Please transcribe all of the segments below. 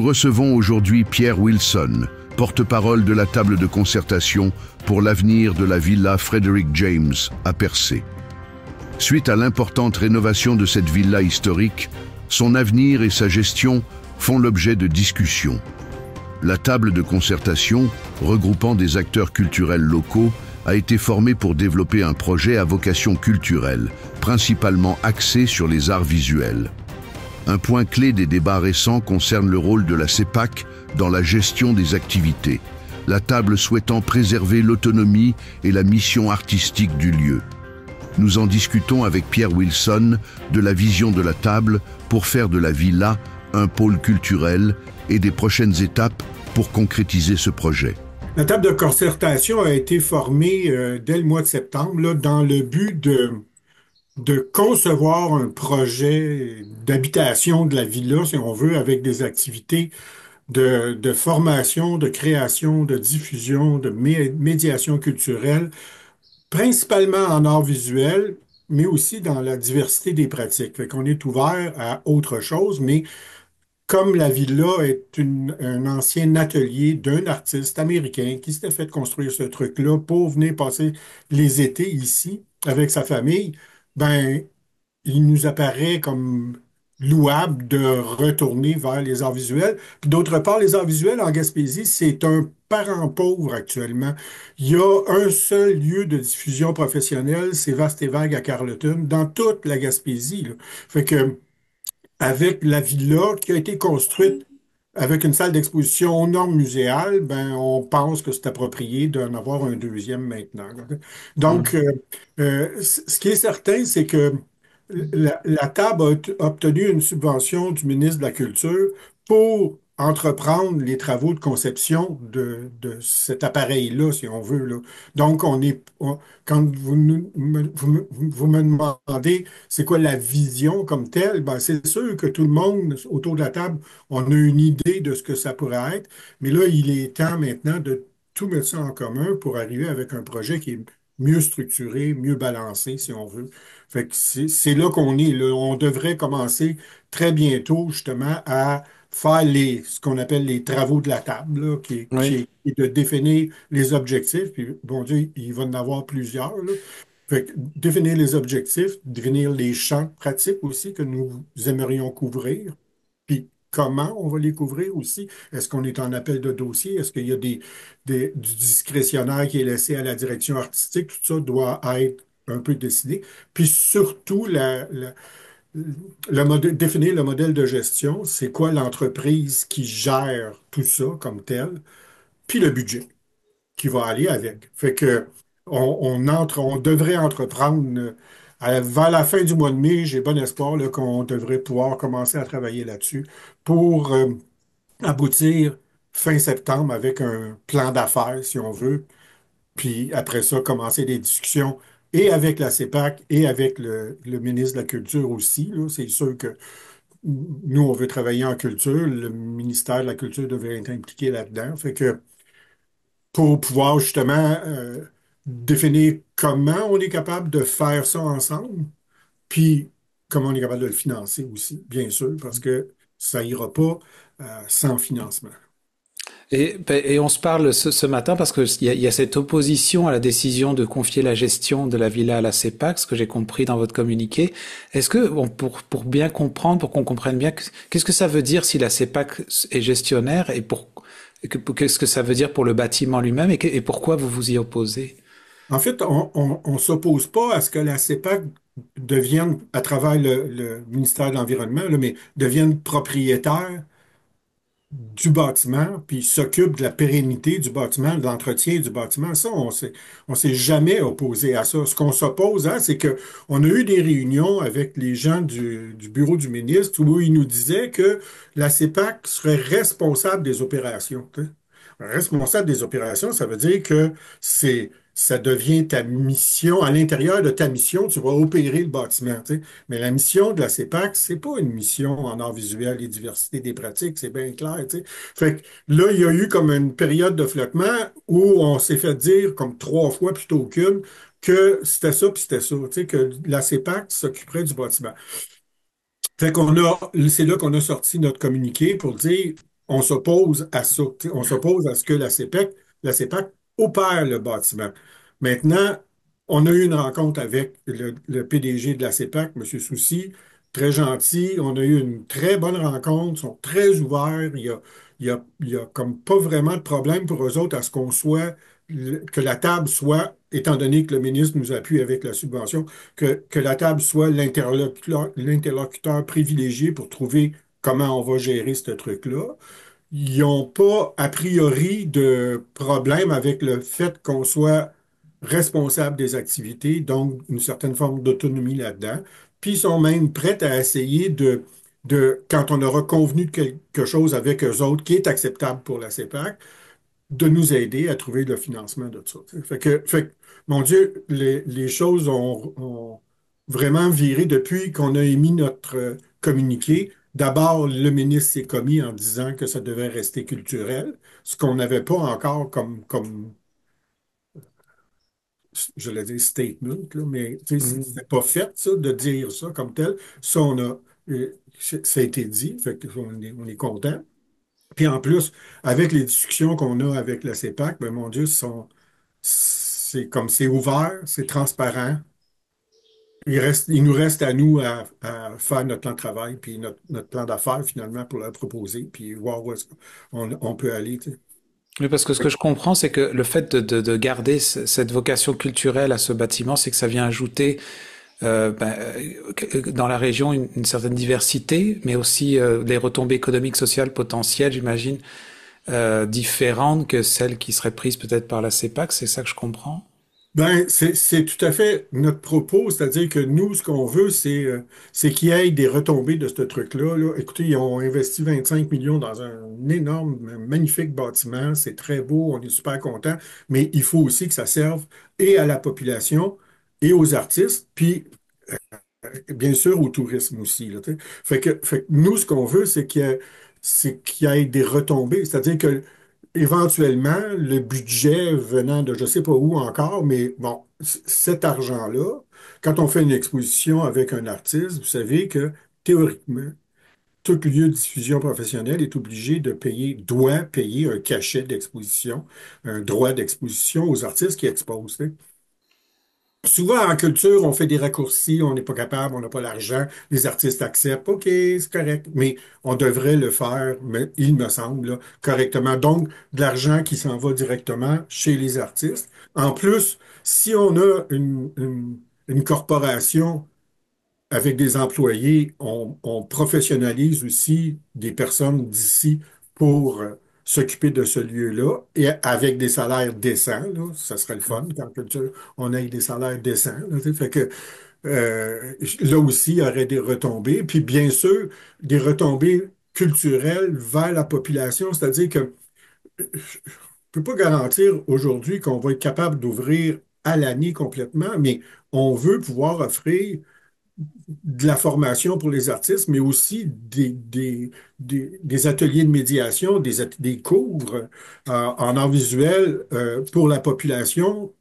recevons aujourd'hui Pierre Wilson, porte-parole de la table de concertation pour l'avenir de la villa Frederick James à Percé. Suite à l'importante rénovation de cette villa historique, son avenir et sa gestion font l'objet de discussions. La table de concertation, regroupant des acteurs culturels locaux, a été formée pour développer un projet à vocation culturelle, principalement axé sur les arts visuels. Un point clé des débats récents concerne le rôle de la CEPAC dans la gestion des activités, la table souhaitant préserver l'autonomie et la mission artistique du lieu. Nous en discutons avec Pierre Wilson de la vision de la table pour faire de la villa un pôle culturel et des prochaines étapes pour concrétiser ce projet. La table de concertation a été formée dès le mois de septembre là, dans le but de concevoir un projet d'habitation de la villa, si on veut, avec des activités de formation, de création, de diffusion, de médiation culturelle, principalement en art visuel, mais aussi dans la diversité des pratiques. Fait qu'on est ouvert à autre chose, mais comme la villa est un ancien atelier d'un artiste américain qui s'était fait construire ce truc-là pour venir passer les étés ici avec sa famille, ben, il nous apparaît comme louable de retourner vers les arts visuels. Puis d'autre part, les arts visuels en Gaspésie, c'est un parent pauvre actuellement. Il y a un seul lieu de diffusion professionnelle, c'est Vaste et Vague à Carleton, dans toute la Gaspésie, là. Fait que avec la villa qui a été construite avec une salle d'exposition aux normes muséales, ben, on pense que c'est approprié d'en avoir un deuxième maintenant. Donc, ce qui est certain, c'est que la table a obtenu une subvention du ministre de la Culture pour entreprendre les travaux de conception de cet appareil-là, si on veut, là. Donc, quand vous me demandez c'est quoi la vision comme telle, ben, c'est sûr que tout le monde autour de la table, on a une idée de ce que ça pourrait être, mais là, il est temps maintenant de tout mettre ça en commun pour arriver avec un projet qui est mieux structuré, mieux balancé, si on veut. Fait que c'est là qu'on est, là. On devrait commencer très bientôt, justement, à faire ce qu'on appelle les travaux de la table, là, Oui. qui est de définir les objectifs. Puis, bon Dieu, il va en avoir plusieurs, là. Fait que définir les objectifs, définir les champs pratiques aussi que nous aimerions couvrir. Puis comment on va les couvrir aussi? Est-ce qu'on est en appel de dossier? Est-ce qu'il y a du discrétionnaire qui est laissé à la direction artistique? Tout ça doit être un peu décidé. Puis surtout, définir le modèle de gestion, c'est quoi l'entreprise qui gère tout ça comme tel, puis le budget qui va aller avec. Fait que on devrait entreprendre vers la fin du mois de mai, j'ai bon espoir là, qu'on devrait pouvoir commencer à travailler là-dessus pour aboutir fin septembre avec un plan d'affaires, si on veut, puis après ça, commencer des discussions et avec la CEPAC et avec le ministre de la Culture aussi, là. C'est sûr que nous, on veut travailler en culture, le ministère de la Culture devrait être impliqué là-dedans. Fait que pour pouvoir justement définir comment on est capable de faire ça ensemble, puis comment on est capable de le financer aussi, bien sûr, parce que ça ira pas sans financement. Et on se parle ce matin parce qu'il y a cette opposition à la décision de confier la gestion de la villa à la CEPAC, ce que j'ai compris dans votre communiqué. Est-ce que, bon, pour bien comprendre, pour qu'on comprenne bien, qu'est-ce que ça veut dire si la CEPAC est gestionnaire et qu'est-ce que ça veut dire pour le bâtiment lui-même et pourquoi vous vous y opposez? En fait, on s'oppose pas à ce que la CEPAC devienne, à travers le ministère de l'Environnement, là, mais devienne propriétaire du bâtiment, puis s'occupe de la pérennité du bâtiment, de l'entretien du bâtiment. Ça, on s'est jamais opposé à ça. Ce qu'on s'oppose à, c'est que on a eu des réunions avec les gens du bureau du ministre où ils nous disaient que la CEPAC serait responsable des opérations. Tu sais. Responsable des opérations, ça veut dire que ça devient ta mission. À l'intérieur de ta mission, tu vas opérer le bâtiment. Tu sais. Mais la mission de la CEPAC, c'est pas une mission en art visuel et diversité des pratiques, c'est bien clair. Tu sais. Fait que là, il y a eu comme une période de flottement où on s'est fait dire, comme trois fois plutôt qu'une, que c'était ça puis c'était ça. Tu sais, que la CEPAC s'occuperait du bâtiment. Fait qu'on a, c'est là qu'on a sorti notre communiqué pour dire on s'oppose à ça. Tu sais, on s'oppose à ce que la CEPAC opère le bâtiment. Maintenant, on a eu une rencontre avec le PDG de la CEPAC, M. Soucy, très gentil. On a eu une très bonne rencontre. Ils sont très ouverts. Il y a comme pas vraiment de problème pour eux autres à ce qu'on soit, que la table soit, étant donné que le ministre nous appuie avec la subvention, que la table soit l'interlocuteur privilégié pour trouver comment on va gérer ce truc-là. Ils n'ont pas, a priori, de problème avec le fait qu'on soit responsable des activités, donc une certaine forme d'autonomie là-dedans. Puis ils sont même prêts à essayer quand on aura convenu de quelque chose avec eux autres qui est acceptable pour la CEPAC, de nous aider à trouver le financement de ça. Tu sais. Mon Dieu, les choses ont vraiment viré depuis qu'on a émis notre communiqué. D'abord, le ministre s'est commis en disant que ça devait rester culturel, ce qu'on n'avait pas encore comme je l'ai dit statement, là, mais tu sais, Mhm. c'est pas fait, ça, de dire ça comme tel. Ça, ça a été dit, on est content. Puis en plus, avec les discussions qu'on a avec la CEPAC, ben mon Dieu, c'est comme c'est ouvert, c'est transparent. Il nous reste à nous à faire notre plan de travail, puis notre plan d'affaires finalement pour le proposer, puis voir où est-ce qu'on peut aller. Tu sais. Oui, parce que ce que je comprends, c'est que le fait de garder cette vocation culturelle à ce bâtiment, c'est que ça vient ajouter dans la région une certaine diversité, mais aussi des retombées économiques, sociales potentielles, j'imagine, différentes que celles qui seraient prises peut-être par la CEPAC. C'est ça que je comprends. Ben, c'est tout à fait notre propos, c'est-à-dire que nous, ce qu'on veut, c'est qu'il y ait des retombées de ce truc-là. Là. Écoutez, ils ont investi 25 millions dans un énorme, magnifique bâtiment. C'est très beau, on est super contents, mais il faut aussi que ça serve et à la population et aux artistes, puis bien sûr au tourisme aussi. Là, tu sais. Fait que nous, ce qu'on veut, c'est qu'il y ait des retombées, c'est-à-dire que éventuellement, le budget venant de je ne sais pas où encore, mais bon, cet argent-là, quand on fait une exposition avec un artiste, vous savez que théoriquement, tout lieu de diffusion professionnelle est obligé doit payer un cachet d'exposition, un droit d'exposition aux artistes qui exposent. Tu sais. Souvent, en culture, on fait des raccourcis, on n'est pas capable, on n'a pas l'argent, les artistes acceptent, OK, c'est correct, mais on devrait le faire, mais, il me semble, là, correctement. Donc, de l'argent qui s'en va directement chez les artistes. En plus, si on a une corporation avec des employés, on professionnalise aussi des personnes d'ici pour s'occuper de ce lieu-là et avec des salaires décents, là, ça serait le fun qu'en culture, on ait des salaires décents. Là, tu sais. Fait que là aussi, il y aurait des retombées. Puis bien sûr, des retombées culturelles vers la population, c'est-à-dire que je ne peux pas garantir aujourd'hui qu'on va être capable d'ouvrir à l'année complètement, mais on veut pouvoir offrir de la formation pour les artistes, mais aussi des ateliers de médiation, des cours en art visuel pour la population.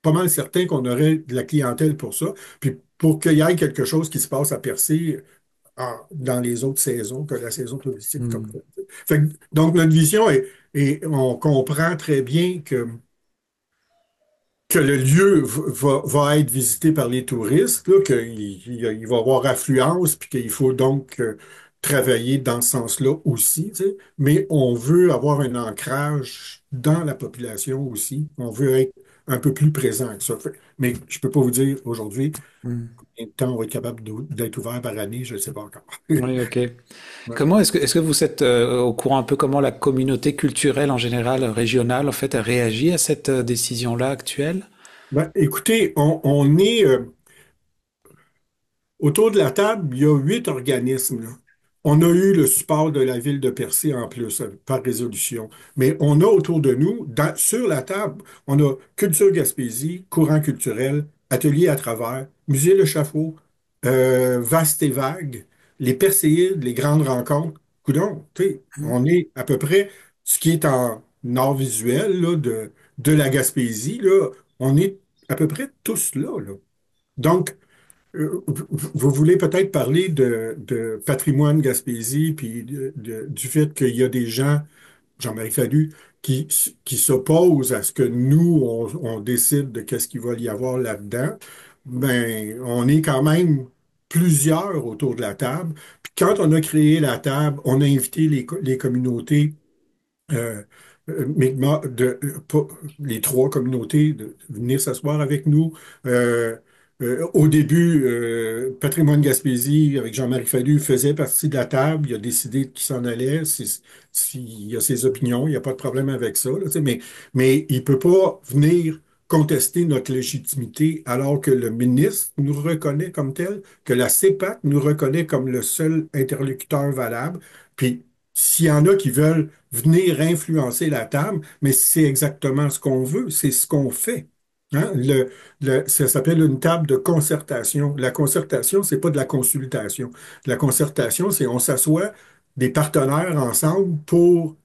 Pas mal certain qu'on aurait de la clientèle pour ça. Puis pour qu'il y ait quelque chose qui se passe à Percé dans les autres saisons que la saison touristique comme ça. Hmm. Donc notre vision est, on comprend très bien que le lieu va être visité par les touristes, là, il va y avoir affluence, puis qu'il faut donc travailler dans ce sens-là aussi, tu sais. Mais on veut avoir un ancrage dans la population aussi. On veut être un peu plus présent que ça. Mais je peux pas vous dire aujourd'hui Hmm. combien de temps on va être capable d'être ouvert par année, je ne sais pas encore. Oui, ok. Ouais. Comment est-ce que vous êtes au courant un peu comment la communauté culturelle en général régionale en fait a réagi à cette décision-là actuelle? Ben, écoutez, on est autour de la table, il y a 8 organismes, là. On a eu le support de la ville de Percé en plus, par résolution. Mais on a autour de nous, sur la table, on a Culture Gaspésie, Courant culturel, Atelier à travers, Musée Le Chafaud, Vaste et Vague, les Perséides, les grandes rencontres. Coudon, tu sais, on est à peu près ce qui est en art visuel là, de la Gaspésie, là, on est à peu près tous là, là. Donc, Vous voulez peut-être parler de patrimoine Gaspésie, puis du fait qu'il y a des gens, Jean-Marie Fallu, qui s'opposent à ce que nous, on décide de qu'est-ce qu'il va y avoir là-dedans. Ben, on est quand même plusieurs autour de la table. Puis quand on a créé la table, on a invité les communautés euh, pas, les trois communautés de venir s'asseoir avec nous. Euh, Au début, Patrimoine Gaspésie, avec Jean-Marie Fallu, faisait partie de la table. Il a décidé qu'il s'en allait. Il a ses opinions, il n'y a pas de problème avec ça, là, tu sais, mais il ne peut pas venir contester notre légitimité alors que le ministre nous reconnaît comme tel, que la CEPAC nous reconnaît comme le seul interlocuteur valable. Puis, s'il y en a qui veulent venir influencer la table, mais c'est exactement ce qu'on veut, c'est ce qu'on fait. Hein? Ça s'appelle une table de concertation. La concertation, c'est pas de la consultation. La concertation, c'est on s'assoit des partenaires ensemble pour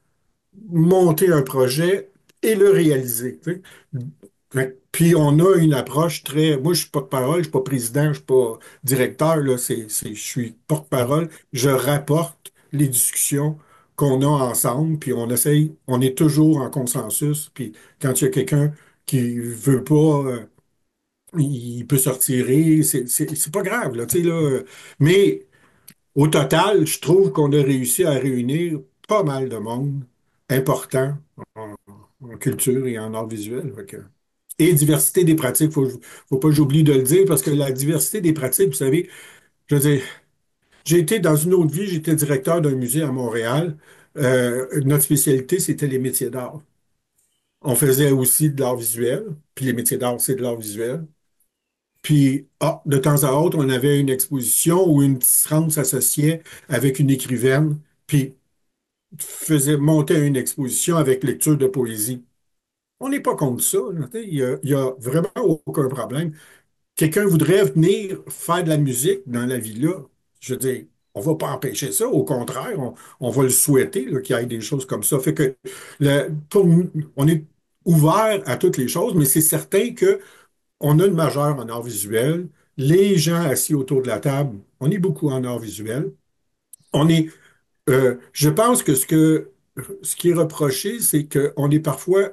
monter un projet et le réaliser. Tu sais. Puis on a une approche très. Moi, je suis porte-parole, je suis pas président, je suis pas directeur, là, je suis porte-parole. Je rapporte les discussions qu'on a ensemble, puis on essaye, on est toujours en consensus. Puis quand il y a quelqu'un qui veut pas, il peut se retirer, c'est pas grave, là, tu sais, là. Mais au total, je trouve qu'on a réussi à réunir pas mal de monde important en culture et en art visuel. Et diversité des pratiques, faut pas que j'oublie de le dire, parce que la diversité des pratiques, vous savez, je veux dire, j'ai été dans une autre vie, j'étais directeur d'un musée à Montréal. Notre spécialité, c'était les métiers d'art. On faisait aussi de l'art visuel, puis les métiers d'art, c'est de l'art visuel. Puis, de temps à autre, on avait une exposition où une tisserande s'associait avec une écrivaine, puis faisait monter une exposition avec lecture de poésie. On n'est pas contre ça, là, tu sais, il y a vraiment aucun problème. Quelqu'un voudrait venir faire de la musique dans la vie-là, je veux dire, on va pas empêcher ça. Au contraire, on va le souhaiter là, qu'il y ait des choses comme ça. Fait que pour nous, on est ouvert à toutes les choses, mais c'est certain que on a une majeure en art visuel. Les gens assis autour de la table, on est beaucoup en art visuel. On est, je pense que ce qui est reproché, c'est qu'on est parfois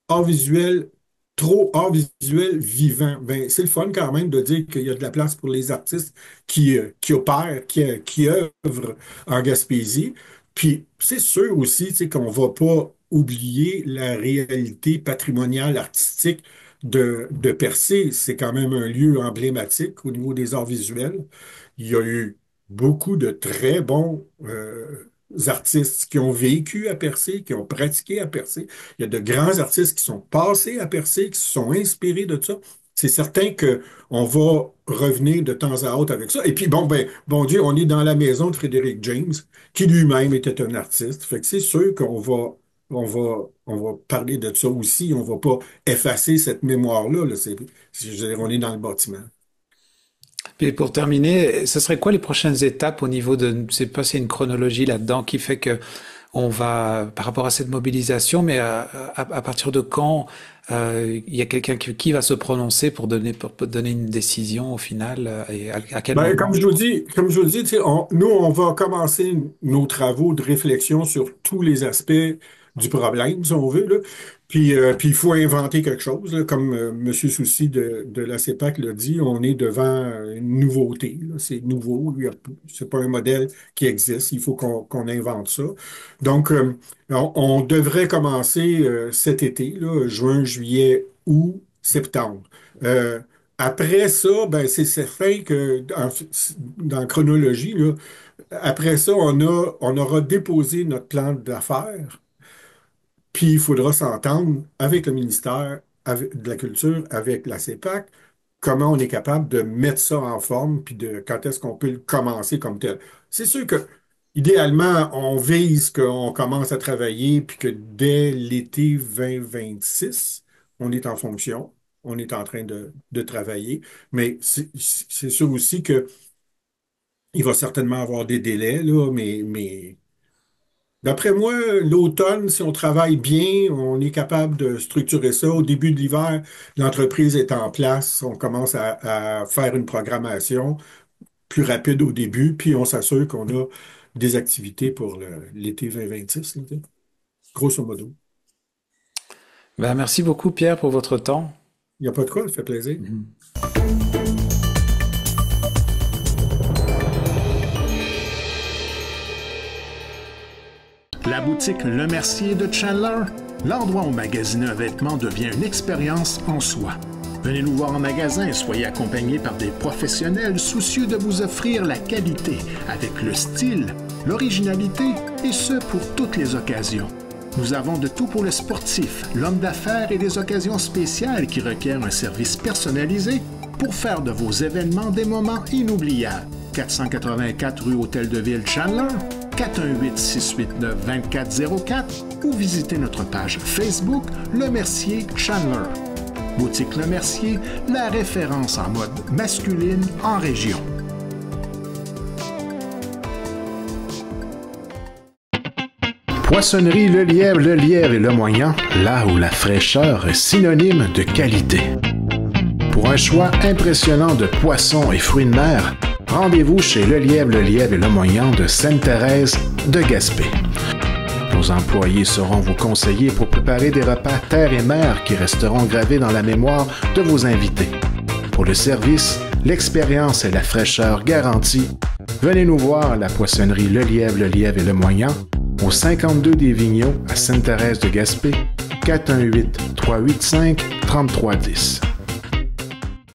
art visuel, trop art visuel vivant. Ben, c'est le fun quand même de dire qu'il y a de la place pour les artistes qui opèrent, qui œuvrent en Gaspésie. Puis c'est sûr aussi, tu sais, qu'on va pas oublier la réalité patrimoniale artistique de Percé. C'est quand même un lieu emblématique au niveau des arts visuels. Il y a eu beaucoup de très bons artistes qui ont vécu à Percé, qui ont pratiqué à Percé. Il y a de grands artistes qui sont passés à Percé, qui se sont inspirés de ça. C'est certain que on va revenir de temps à autre avec ça. Et puis, bon, ben, bon Dieu, on est dans la maison de Frédéric James, qui lui-même était un artiste. Fait que c'est sûr on va parler de ça aussi. On va pas effacer cette mémoire-là. Là. Je veux dire, on est dans le bâtiment. Puis pour terminer, ce serait quoi les prochaines étapes au niveau de, je sais pas s'il y a une chronologie là-dedans qui fait que on va, par rapport à cette mobilisation, mais à partir de quand il y a quelqu'un qui va se prononcer pour donner une décision au final et à quel Ben, moment? comme je vous le dis, tu sais, nous, on va commencer nos travaux de réflexion sur tous les aspects du problème, si on veut, là. Puis il faut inventer quelque chose, là. Comme M. Soucy de la CEPAC l'a dit, on est devant une nouveauté, là. C'est nouveau, c'est pas un modèle qui existe, il faut qu'on invente ça. Donc, on devrait commencer cet été, là, juin, juillet, août, septembre. Euh, Après ça, ben, c'est certain que dans la chronologie, là, après ça, on aura déposé notre plan d'affaires, puis il faudra s'entendre avec le ministère de la Culture, avec la CEPAC, comment on est capable de mettre ça en forme, puis de quand est-ce qu'on peut le commencer comme tel. C'est sûr que, idéalement, on vise qu'on commence à travailler, puis que dès l'été 2026, on est en fonction, on est en train de travailler, mais c'est sûr aussi que il va certainement avoir des délais, là, mais D'après moi, l'automne, si on travaille bien, on est capable de structurer ça. Au début de l'hiver, l'entreprise est en place, on commence à faire une programmation plus rapide au début, puis on s'assure qu'on a des activités pour l'été 2026, là, tu sais. Grosso modo. Ben, merci beaucoup, Pierre, pour votre temps. Il n'y a pas de quoi, ça fait plaisir. Mhm. La boutique Le Mercier de Chandler, l'endroit où magasiner un vêtement devient une expérience en soi. Venez nous voir en magasin et soyez accompagnés par des professionnels soucieux de vous offrir la qualité avec le style, l'originalité et ce pour toutes les occasions. Nous avons de tout pour le sportif, l'homme d'affaires et des occasions spéciales qui requièrent un service personnalisé pour faire de vos événements des moments inoubliables. 484 rue Hôtel de Ville Chandler, 418-689-2404 ou visitez notre page Facebook Le Mercier Chandler. Boutique Le Mercier, la référence en mode masculine en région. Poissonnerie Le Lièvre et Le Moyen, là où la fraîcheur est synonyme de qualité. Pour un choix impressionnant de poissons et fruits de mer, rendez-vous chez Le Lièvre et Le Moyen de Sainte-Thérèse de Gaspé. Nos employés seront vos conseillers pour préparer des repas terre et mer qui resteront gravés dans la mémoire de vos invités. Pour le service, l'expérience et la fraîcheur garantie, venez nous voir à la poissonnerie Le Lièvre et Le Moyen, au 52 des Vigneaux à Sainte-Thérèse de Gaspé, 418-385-3310.